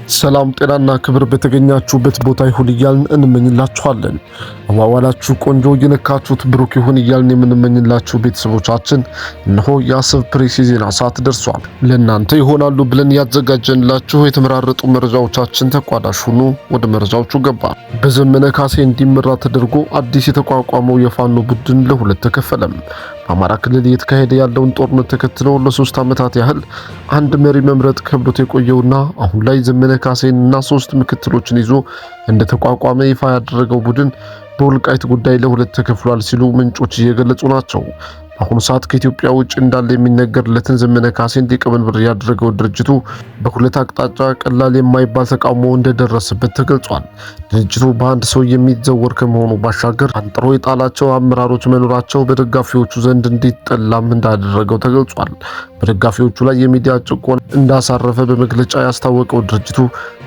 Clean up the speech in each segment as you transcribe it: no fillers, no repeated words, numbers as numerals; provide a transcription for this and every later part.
ሰላም ጤናና ክብር በተገኛችሁበት ቦታ ይሁን እያልን እንመኝላችኋለን። አዋዋላችሁ ቆንጆ የነካችሁት ብሩክ ይሁን እያልን የምንመኝላችሁ ቤተሰቦቻችን እነሆ የአሰብ ፕሬስ የዜና ሰዓት ደርሷል። ለእናንተ ይሆናሉ ብለን ያዘጋጀንላችሁ የተመራረጡ መረጃዎቻችን ተቋዳሽ ሁኑ። ወደ መረጃዎቹ ገባ። በዘመነ ካሴ እንዲመራ ተደርጎ አዲስ የተቋቋመው የፋኖ ቡድን ለሁለት ተከፈለም። በአማራ ክልል እየተካሄደ ያለውን ጦርነት ተከትሎ ለ3 ዓመታት ያህል አንድ መሪ መምረጥ ከብዶት የቆየውና አሁን ላይ ዘመነ ካሴንና 3 ምክትሎችን ይዞ እንደተቋቋመ ይፋ ያደረገው ቡድን በወልቃይት ጉዳይ ለሁለት ተከፍሏል ሲሉ ምንጮች እየገለጹ ናቸው። በአሁኑ ሰዓት ከኢትዮጵያ ውጭ እንዳለ የሚነገርለትን ዘመነ ካሴን ሊቀመንበር ያደረገው ድርጅቱ በሁለት አቅጣጫ ቀላል የማይባል ተቃውሞ እንደደረሰበት ተገልጿል። ድርጅቱ በአንድ ሰው የሚዘወር ከመሆኑ ባሻገር አንጥሮ የጣላቸው አመራሮች መኖራቸው በደጋፊዎቹ ዘንድ እንዲጠላም እንዳደረገው ተገልጿል። በደጋፊዎቹ ላይ የሚዲያ ጭቆና እንዳሳረፈ በመግለጫ ያስታወቀው ድርጅቱ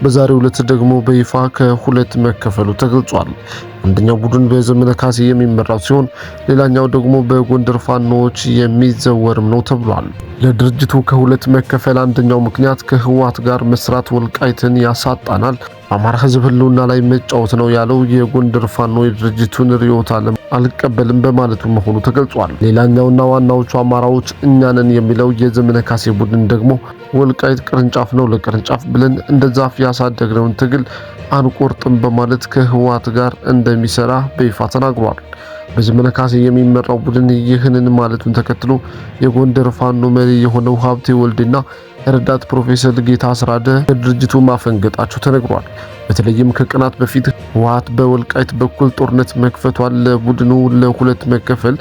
በዛሬው ዕለት ደግሞ በይፋ ከሁለት መከፈሉ ተገልጿል። አንደኛው ቡድን በዘመነ ካሴ የሚመራው ሲሆን ሌላኛው ደግሞ በጎንደር ፋኖዎች የሚዘወርም ነው ተብሏል። ለድርጅቱ ከሁለት መከፈል አንደኛው ምክንያት ከህወሓት ጋር መስራት ወልቃይትን ያሳጣናል፣ በአማራ ህዝብ ህልውና ላይ መጫወት ነው ያለው የጎንደር ፋኖ የድርጅቱን ርዕዮተ ዓለም አልቀበልም በማለቱ መሆኑ ተገልጿል። ሌላኛውና ዋናዎቹ አማራዎች እኛንን የሚለው የዘመነ ካሴ ቡድን ደግሞ ወልቃይት ቅርንጫፍ ነው፣ ለቅርንጫፍ ብለን እንደ ዛፍ ያሳደግነውን ትግል አንቆርጥም በማለት ከህወሓት ጋር እንደሚሰራ በይፋ ተናግሯል። በዘመነ ካሴ የሚመራው ቡድን ይህንን ማለቱን ተከትሎ የጎንደር ፋኖ መሪ የሆነው ሀብቴ ወልዴና ረዳት ፕሮፌሰር ጌታ አስራደ ከድርጅቱ ማፈንገጣቸው ተነግሯል። በተለይም ከቀናት በፊት ህወሓት በወልቃይት በኩል ጦርነት መክፈቷን ለቡድኑ ለሁለት መከፈል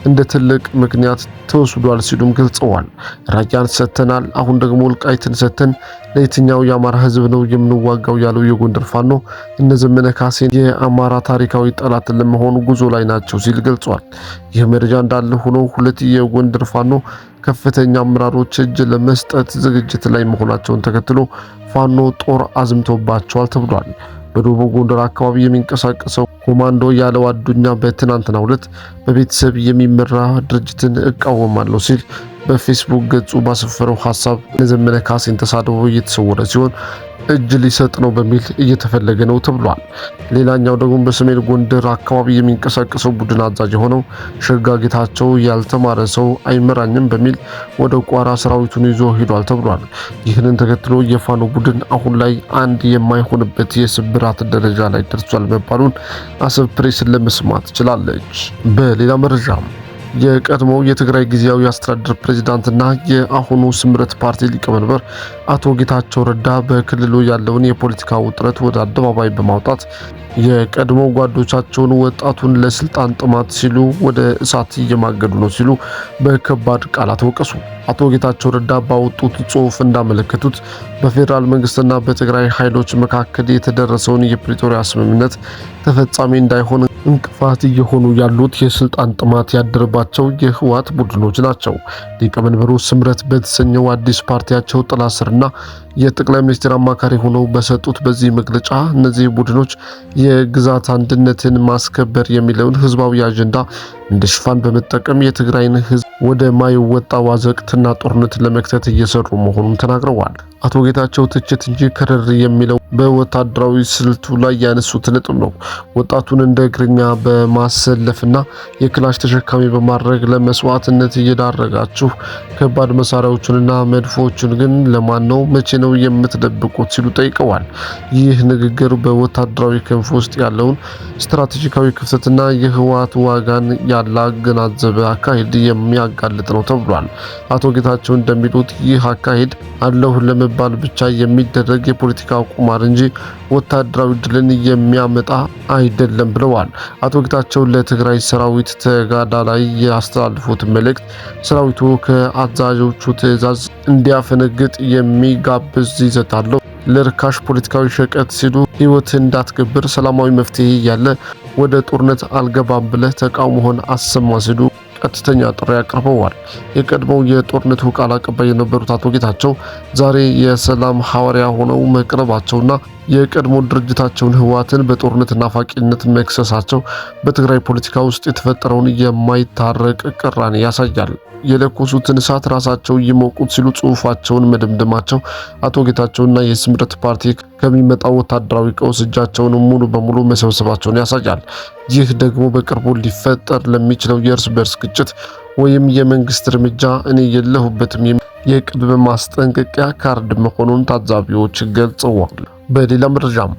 እንደ ትልቅ ምክንያት ተወስዷል ሲሉም ገልጸዋል። ራያን ሰተናል፣ አሁን ደግሞ ወልቃይትን ሰተን ለየትኛው የአማራ ህዝብ ነው የምንዋጋው ያለው የጎንደር ፋኖ እነ ዘመነ ካሴን የአማራ ታሪካዊ ጠላት ለመሆኑ ጉዞ ላይ ናቸው ሲል ገልጿል። ይህ መረጃ እንዳለ ሆኖ ሁለት የጎንደር ፋኖ ከፍተኛ አመራሮች እጅ ለመስጠት ዝግጅት ላይ መሆናቸውን ተከትሎ ፋኖ ጦር አዝምቶባቸዋል ተብሏል። በደቡብ ጎንደር አካባቢ የሚንቀሳቀሰው ኮማንዶ ያለው አዱኛ በትናንትናው ዕለት በቤተሰብ የሚመራ ድርጅትን እቃወማለሁ ሲል በፌስቡክ ገጹ ባሰፈረው ሐሳብ ለዘመነ ካሴን ተሳድቦ እየተሰወረ ሲሆን እጅ ሊሰጥ ነው በሚል እየተፈለገ ነው ተብሏል። ሌላኛው ደግሞ በሰሜን ጎንደር አካባቢ የሚንቀሳቀሰው ቡድን አዛዥ የሆነው ሸጋ ጌታቸው ያልተማረ ሰው አይመራኝም በሚል ወደ ቋራ ሰራዊቱን ይዞ ሄዷል ተብሏል። ይህንን ተከትሎ የፋኖ ቡድን አሁን ላይ አንድ የማይሆንበት የስብራት ደረጃ ላይ ደርሷል መባሉን አሰብ ፕሬስን ለመስማት ችላለች። በሌላ መረጃ የቀድሞው የትግራይ ጊዜያዊ አስተዳደር ፕሬዝዳንትና የአሁኑ ስምረት ፓርቲ ሊቀመንበር አቶ ጌታቸው ረዳ በክልሉ ያለውን የፖለቲካ ውጥረት ወደ አደባባይ በማውጣት የቀድሞ ጓዶቻቸውን ወጣቱን ለስልጣን ጥማት ሲሉ ወደ እሳት እየማገዱ ነው ሲሉ በከባድ ቃላት ወቀሱ። አቶ ጌታቸው ረዳ ባወጡት ጽሑፍ እንዳመለከቱት በፌዴራል መንግስትና በትግራይ ኃይሎች መካከል የተደረሰውን የፕሪቶሪያ ስምምነት ተፈጻሚ እንዳይሆን እንቅፋት እየሆኑ ያሉት የስልጣን ጥማት ያደረባቸው የህወሓት ቡድኖች ናቸው። ሊቀመንበሩ ስምረት በተሰኘው አዲስ ፓርቲያቸው ጥላ ስርና የጠቅላይ ሚኒስትር አማካሪ ሆነው በሰጡት በዚህ መግለጫ እነዚህ ቡድኖች የግዛት አንድነትን ማስከበር የሚለውን ህዝባዊ አጀንዳ እንደ ሽፋን በመጠቀም የትግራይን ህዝብ ወደ ማይወጣ ዋዘቅትና ጦርነት ለመክተት እየሰሩ መሆኑን ተናግረዋል። አቶ ጌታቸው ትችት እንጂ ከረር የሚለው በወታደራዊ ስልቱ ላይ ያነሱት ነጥብ ነው። ወጣቱን እንደ እግረኛ በማሰለፍና የክላሽ ተሸካሚ በማድረግ ለመስዋዕትነት እየዳረጋችሁ ከባድ መሳሪያዎችንና መድፎችን ግን ለማን ነው መቼ ነው የምትደብቁት ሲሉ ጠይቀዋል። ይህ ንግግር በወታደራዊ ክንፍ ውስጥ ያለውን ስትራቴጂካዊ ክፍተትና የህወሓት ዋጋን ያላገናዘበ አካሄድ የሚያጋልጥ ነው ተብሏል። አቶ ጌታቸው እንደሚሉት ይህ አካሄድ አለሁ ለመባል ብቻ የሚደረግ የፖለቲካ ቁማር እንጂ ወታደራዊ ድልን የሚያመጣ አይደለም ብለዋል። አቶ ጌታቸው ለትግራይ ሰራዊት ተጋዳላይ ያስተላልፉት መልእክት ሰራዊቱ ከአዛዦቹ ትዕዛዝ እንዲያፈነግጥ የሚጋብዝ ይዘት አለው። ለርካሽ ፖለቲካዊ ሸቀጥ ሲሉ ህይወት እንዳትገብር ሰላማዊ መፍትሄ ያለ ወደ ጦርነት አልገባም ብለህ ተቃውሞህን አሰማ ሲሉ ቀጥተኛ ጥሪ አቅርበዋል። የቀድሞው የጦርነቱ ቃል አቀባይ የነበሩት አቶ ጌታቸው ዛሬ የሰላም ሐዋርያ ሆነው መቅረባቸውና የቀድሞ ድርጅታቸውን ህወሓትን በጦርነት ናፋቂነት መክሰሳቸው በትግራይ ፖለቲካ ውስጥ የተፈጠረውን የማይታረቅ ቅራኔ ያሳያል። የለኮሱትን እሳት ራሳቸው ይሞቁት ሲሉ ጽሑፋቸውን መደምደማቸው አቶ ጌታቸውና የስምረት ፓርቲ ከሚመጣው ወታደራዊ ቀውስ እጃቸውን ሙሉ በሙሉ መሰብሰባቸውን ያሳያል። ይህ ደግሞ በቅርቡ ሊፈጠር ለሚችለው የእርስ በርስ ግጭት ወይም የመንግስት እርምጃ እኔ የለሁበትም የቅድመ ማስጠንቀቂያ ካርድ መሆኑን ታዛቢዎች ገልጸዋል። በሌላ መረጃም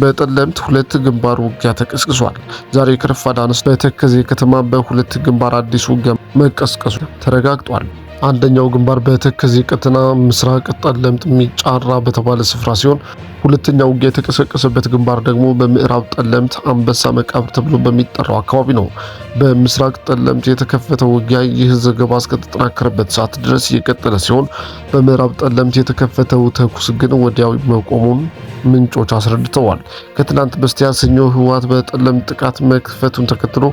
በጠለምት ሁለት ግንባር ውጊያ ተቀስቅሷል። ዛሬ ከረፋድ አንስቶ በተከዜ ከተማ በሁለት ግንባር አዲስ ውጊያ መቀስቀሱ ተረጋግጧል። አንደኛው ግንባር በተከዜ ቀጠና ምስራቅ ጠለምት ሚጫራ በተባለ ስፍራ ሲሆን ሁለተኛው ውጊያ የተቀሰቀሰበት ግንባር ደግሞ በምዕራብ ጠለምት አንበሳ መቃብር ተብሎ በሚጠራው አካባቢ ነው። በምስራቅ ጠለምት የተከፈተው ውጊያ ይህ ዘገባ እስከተጠናከረበት ሰዓት ድረስ የቀጠለ ሲሆን በምዕራብ ጠለምት የተከፈተው ተኩስ ግን ወዲያው መቆሙን ምንጮች አስረድተዋል። ከትናንት በስቲያ ሰኞ ህወሓት በጠለምት ጥቃት መክፈቱን ተከትሎ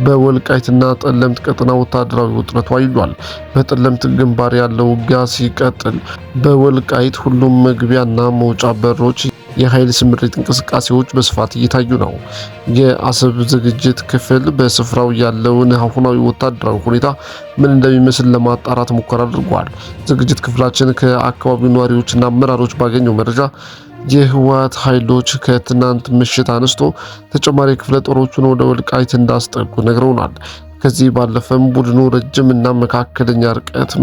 በወልቃይትና ጠለምት ቀጠና ወታደራዊ ውጥረቱ አይሏል። በጠለምት ግንባር ያለው ውጊያ ሲቀጥል በወልቃይት ሁሉም መግቢያና መውጫ በሮች የኃይል ስምሪት እንቅስቃሴዎች በስፋት እየታዩ ነው። የአሰብ ዝግጅት ክፍል በስፍራው ያለውን አሁናዊ ወታደራዊ ሁኔታ ምን እንደሚመስል ለማጣራት ሙከራ አድርጓል። ዝግጅት ክፍላችን ከአካባቢው ነዋሪዎችና አመራሮች ባገኘው መረጃ የህወሓት ኃይሎች ከትናንት ምሽት አንስቶ ተጨማሪ ክፍለ ጦሮቹን ወደ ወልቃይት እንዳስጠጉ ነግረውናል። ከዚህ ባለፈም ቡድኑ ረጅም እና መካከለኛ ርቀት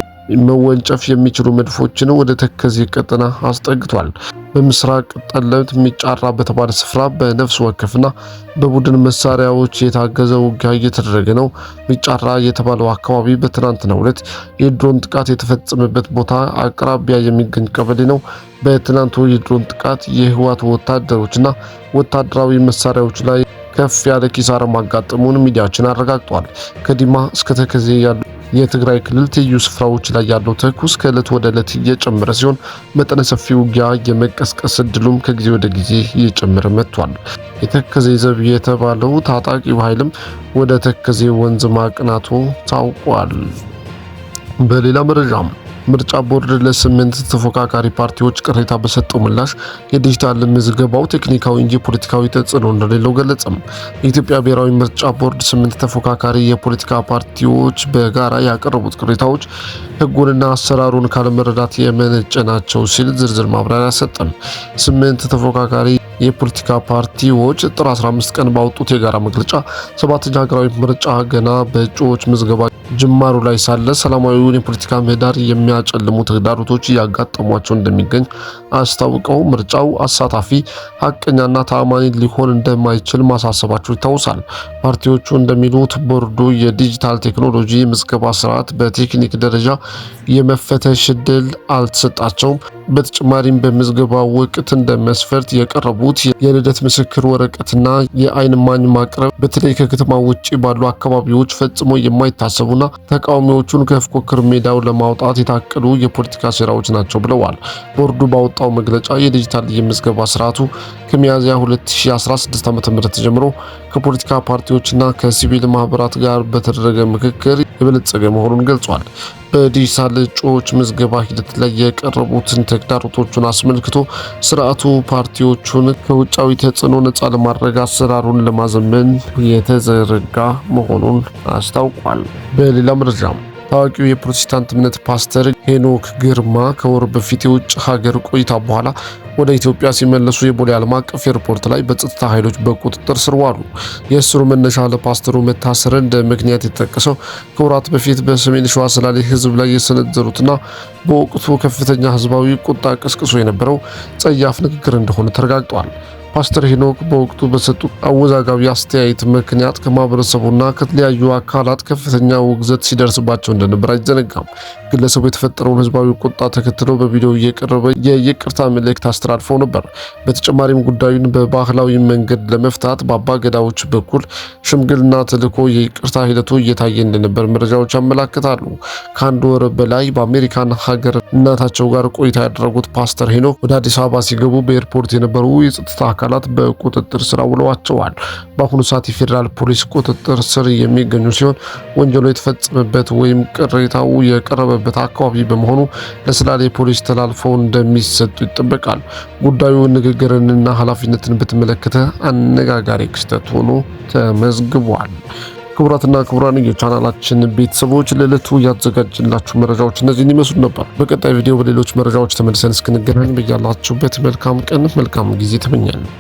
መወንጨፍ የሚችሉ መድፎችን ወደ ተከዜ ቀጠና አስጠግቷል። በምስራቅ ጠለምት ሚጫራ በተባለ ስፍራ በነፍስ ወከፍና በቡድን መሳሪያዎች የታገዘ ውጊያ እየተደረገ ነው። ሚጫራ የተባለው አካባቢ በትናንትናው ዕለት የድሮን ጥቃት የተፈጸመበት ቦታ አቅራቢያ የሚገኝ ቀበሌ ነው። በትናንቱ የድሮን ጥቃት የህወሓት ወታደሮችና ወታደራዊ መሳሪያዎች ላይ ከፍ ያለ ኪሳራ ማጋጠሙን ሚዲያችን አረጋግጧል። ከዲማ እስከ ተከዜ ያሉ የትግራይ ክልል ትይዩ ስፍራዎች ላይ ያለው ተኩስ ከዕለት ወደ ዕለት እየጨመረ ሲሆን መጠነ ሰፊ ውጊያ የመቀስቀስ እድሉም ከጊዜ ወደ ጊዜ እየጨመረ መጥቷል። የተከዜ ዘብ የተባለው ታጣቂው ኃይልም ወደ ተከዜ ወንዝ ማቅናቱ ታውቋል። በሌላ መረጃም ምርጫ ቦርድ ለ8 ተፎካካሪ ፓርቲዎች ቅሬታ በሰጠው ምላሽ የዲጂታል ምዝገባው ቴክኒካዊ እንጂ ፖለቲካዊ ተጽዕኖ እንደሌለው ገለጸም። የኢትዮጵያ ብሔራዊ ምርጫ ቦርድ 8 ተፎካካሪ የፖለቲካ ፓርቲዎች በጋራ ያቀረቡት ቅሬታዎች ሕጉንና አሰራሩን ካለመረዳት የመነጨ ናቸው ሲል ዝርዝር ማብራሪያ ሰጠም። 8 ተፎካካሪ የፖለቲካ ፓርቲዎች ጥር 15 ቀን ባወጡት የጋራ መግለጫ ሰባተኛ ሀገራዊ ምርጫ ገና በእጩዎች ምዝገባ ጅማሩ ላይ ሳለ ሰላማዊውን የፖለቲካ ምህዳር የሚያጨልሙ ተግዳሮቶች እያጋጠሟቸው እንደሚገኝ አስታውቀው ምርጫው አሳታፊ፣ ሀቀኛና ተአማኒ ሊሆን እንደማይችል ማሳሰባቸው ይታወሳል። ፓርቲዎቹ እንደሚሉት ቦርዱ የዲጂታል ቴክኖሎጂ ምዝገባ ስርዓት በቴክኒክ ደረጃ የመፈተሽ ዕድል አልተሰጣቸውም። በተጨማሪም በምዝገባ ወቅት እንደ መስፈርት የቀረቡት የልደት ምስክር ወረቀትና የአይን እማኝ ማቅረብ በተለይ ከከተማ ውጭ ባሉ አካባቢዎች ፈጽሞ የማይታሰቡና ተቃዋሚዎቹን ከፉክክር ሜዳው ለማውጣት የታቀዱ የፖለቲካ ሴራዎች ናቸው ብለዋል። ቦርዱ ባወጣው መግለጫ የዲጂታል የምዝገባ ስርዓቱ ከሚያዝያ 2016 ዓ.ም ጀምሮ ከፖለቲካ ፓርቲዎችና ከሲቪል ማህበራት ጋር በተደረገ ምክክር የበለጸገ መሆኑን ገልጿል። በዲጂታል እጩዎች ምዝገባ ሂደት ላይ የቀረቡትን ተግዳሮቶችን አስመልክቶ ስርዓቱ ፓርቲዎቹን ከውጫዊ ተጽዕኖ ነፃ ለማድረግ አሰራሩን ለማዘመን የተዘረጋ መሆኑን አስታውቋል። በሌላ መረጃም ታዋቂው የፕሮቴስታንት እምነት ፓስተር ሄኖክ ግርማ ከወር በፊት የውጭ ሀገር ቆይታ በኋላ ወደ ኢትዮጵያ ሲመለሱ የቦሌ ዓለም አቀፍ ኤርፖርት ላይ በጸጥታ ኃይሎች በቁጥጥር ስር ዋሉ። የእስሩ መነሻ ለፓስተሩ መታሰር እንደ ምክንያት የተጠቀሰው ከወራት በፊት በሰሜን ሸዋ ሰላሌ ሕዝብ ላይ የሰነዘሩትና በወቅቱ ከፍተኛ ሕዝባዊ ቁጣ ቀስቅሶ የነበረው ጸያፍ ንግግር እንደሆነ ተረጋግጧል። ፓስተር ሄኖክ በወቅቱ በሰጡት አወዛጋቢ አስተያየት ምክንያት ከማህበረሰቡና ከተለያዩ አካላት ከፍተኛ ውግዘት ሲደርስባቸው እንደነበር አይዘነጋም። ግለሰቡ የተፈጠረውን ህዝባዊ ቁጣ ተከትሎ በቪዲዮ እየቀረበ የይቅርታ መልእክት አስተላልፈው ነበር። በተጨማሪም ጉዳዩን በባህላዊ መንገድ ለመፍታት በአባገዳዎች በኩል ሽምግልና ተልኮ የይቅርታ ሂደቱ እየታየ እንደነበር መረጃዎች ያመላክታሉ። ከአንድ ወር በላይ በአሜሪካን ሀገር እናታቸው ጋር ቆይታ ያደረጉት ፓስተር ሄኖክ ወደ አዲስ አበባ ሲገቡ በኤርፖርት የነበሩ የጸጥታ አካላት በቁጥጥር ስር ውለዋቸዋል። በአሁኑ ሰዓት የፌዴራል ፖሊስ ቁጥጥር ስር የሚገኙ ሲሆን ወንጀሉ የተፈጸመበት ወይም ቅሬታው የቀረበበት አካባቢ በመሆኑ ለሰላሌ ፖሊስ ተላልፈው እንደሚሰጡ ይጠበቃል። ጉዳዩ ንግግርንና ኃላፊነትን በተመለከተ አነጋጋሪ ክስተት ሆኖ ተመዝግቧል። ክቡራትና ክቡራን የቻናላችን ቤተሰቦች ለዕለቱ ያዘጋጅንላችሁ መረጃዎች እነዚህን ይመስሉ ነበር። በቀጣይ ቪዲዮ በሌሎች መረጃዎች ተመልሰን እስክንገናኝ በያላችሁበት መልካም ቀን መልካም ጊዜ ተመኛለሁ።